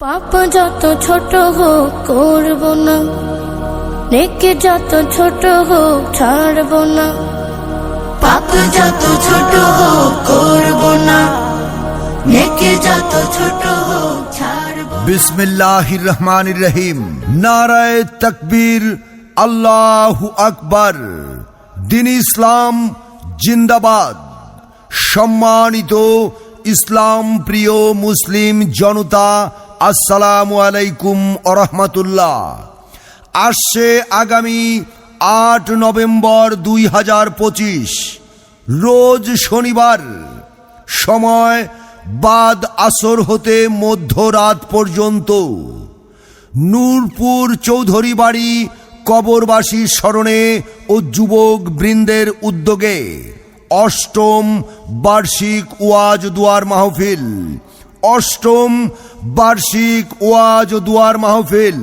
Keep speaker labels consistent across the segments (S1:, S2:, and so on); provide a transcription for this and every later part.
S1: পাপ যত ছোট হোক করব না, নেকি যত ছোট হোক ছাড়ব না।
S2: পাপ যত ছোট হোক করব না, নেকি যত ছোট হোক ছাড়ব।
S3: বিসমিল্লাহির রহমানির রহিম। নারায়ে তাকবীর, আল্লাহু আকবার। দ্বীন ইসলাম জিন্দাবাদ। সম্মানিত ইসলাম প্রিয় মুসলিম জনতা, আসসালামু আলাইকুম ওয়া রাহমাতুল্লাহ। আসছে আগামী ৮ নভেম্বর ২০২৫ রোজ শনিবার, সময় বাদ আসর হতে মধ্যরাত পর্যন্ত নূরপুর চৌধুরী বাড়ি কবরবাসী স্মরণে ও যুবক বৃন্দের উদ্যোগে অষ্টম বার্ষিক ওয়াজ দুয়ার মাহফিল। অষ্টম বার্ষিক ওয়াজ দুয়ার মাহফিল।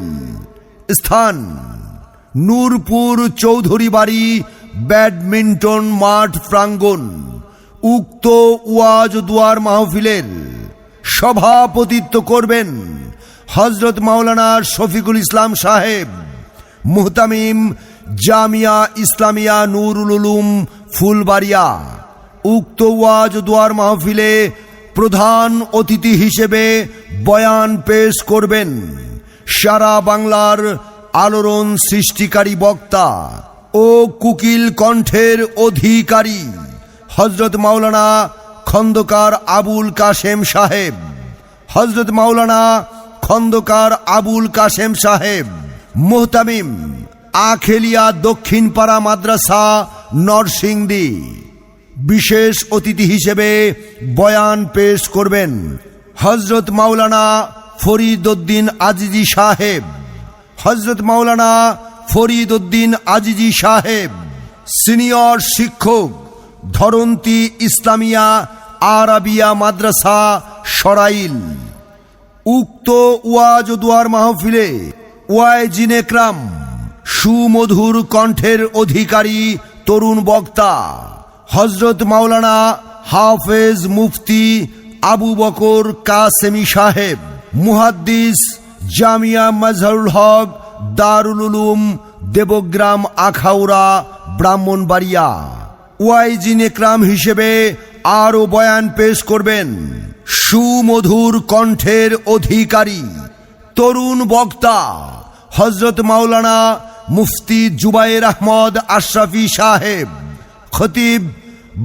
S3: স্থান নূরপুর চৌধুরী বাড়ি ব্যাডমিন্টন মাঠ প্রাঙ্গণ। উক্ত ওয়াজ দুয়ার মাহফিলের সভাপতিত্ব করবেন হযরত মাওলানা শফিকুল ইসলাম সাহেব, মুহতামিম জামিয়া ইসলামিয়া নুরুল উলুম ফুলবাড়িয়া। উক্ত ওয়াজ দুয়ার মাহফিলে প্রধান অতিথি হিসেবে বয়ান পেশ করবেন সারা বাংলার আলোড়ন সৃষ্টিকারী বক্তা ও কুকিল কণ্ঠের অধিকারী হযরত মাওলানা খন্দকার আবুল কাশেম সাহেব। হযরত মাওলানা খন্দকার আবুল কাশেম সাহেব, মুহতামিম আখেলিয়া দক্ষিণপাড়া মাদ্রাসা নরসিংদী। বিশেষ অতিথি হিসেবে বয়ান পেশ করবেন হযরত মাওলানা ফরিদ উদ্দিন আজিজি সাহেব। হযরত মাওলানা ফরিদ উদ্দিন আজিজি সাহেব, সিনিয়র শিক্ষক, ধরন্তী ইসলামিয়া আরাবিয়া মাদ্রাসা সরাইল। উক্ত ওয়াজ দুয়ার মাহফিলে ওয়াইজিন একরাম, সুমধুর কণ্ঠের অধিকারী তরুণ বক্তা হযরত মাওলানা হাফেজ মুফতি আবু বকর কাসেমি সাহেব, মুহাদ্দিস জামিয়া মাজহারুল হক দারুল উলুম দেবগ্রাম আখাউড়া ব্রাহ্মণবাড়িয়া। ওয়াইজিন একরাম হিসেবে আরো বয়ান পেশ করবেন সুমধুর কণ্ঠের অধিকারী তরুণ বক্তা হযরত মাওলানা মুফতি জুবায়ের আহমদ আশরাফি সাহেব, খতিব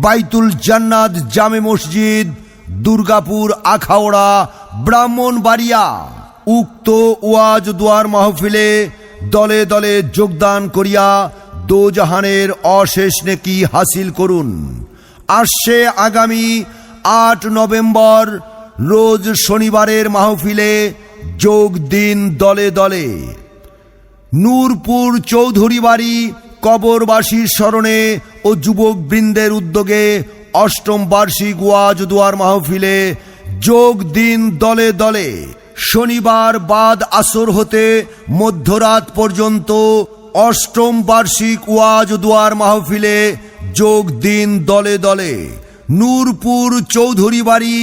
S3: বাইতুল জান্নাত জামে মসজিদ দুর্গাপুর আখাউড়া ব্রাহ্মণবাড়িয়া। উক্ত ওয়াজ দুয়ার মাহফিলে দলে দলে যোগদান করিয়া দোজাহানের অশেষ নেকি হাসিল করুন। আসছে আগামী ৮ নভেম্বর রোজ শনিবারের মাহফিলে যোগ দিন দলে দলে। নূরপুর চৌধুরী বাড়ি কবরবাসীর স্মরণে ও যুবক বৃন্দের উদ্যোগে অষ্টম বার্ষিক ওয়াজ দুয়ার মাহফিলে যোগ দিন দলে দলে। শনিবার বাদ আসর হতে মধ্যরাত পর্যন্ত অষ্টম বার্ষিক ওয়াজ দুয়ার মাহফিলে যোগ দিন দলে দলে। নূরপুর চৌধুরী বাড়ি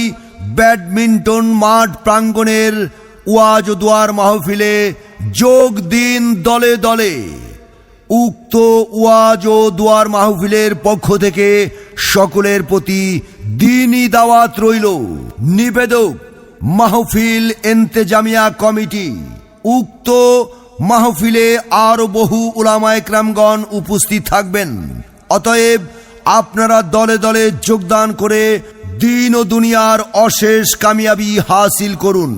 S3: ব্যাডমিন্টন মাঠ প্রাঙ্গণের ওয়াজ দুয়ার মাহফিলে যোগ দিন দলে দলে। উক্ত ওয়াজ ও দুয়ার মাহফিলের পক্ষ থেকে সকলের প্রতি দ্বীনি দাওয়াত রইল। নিবেদক মাহফিল এন্তেজামিয়া কমিটি। উক্ত মাহফিলে আরো বহু উলামায়ে কেরামগণ উপস্থিত থাকবেন। অতএব আপনারা দলে দলে যোগদান করে দ্বীন ও দুনিয়ার অশেষ কামিয়াবি হাসিল করুন।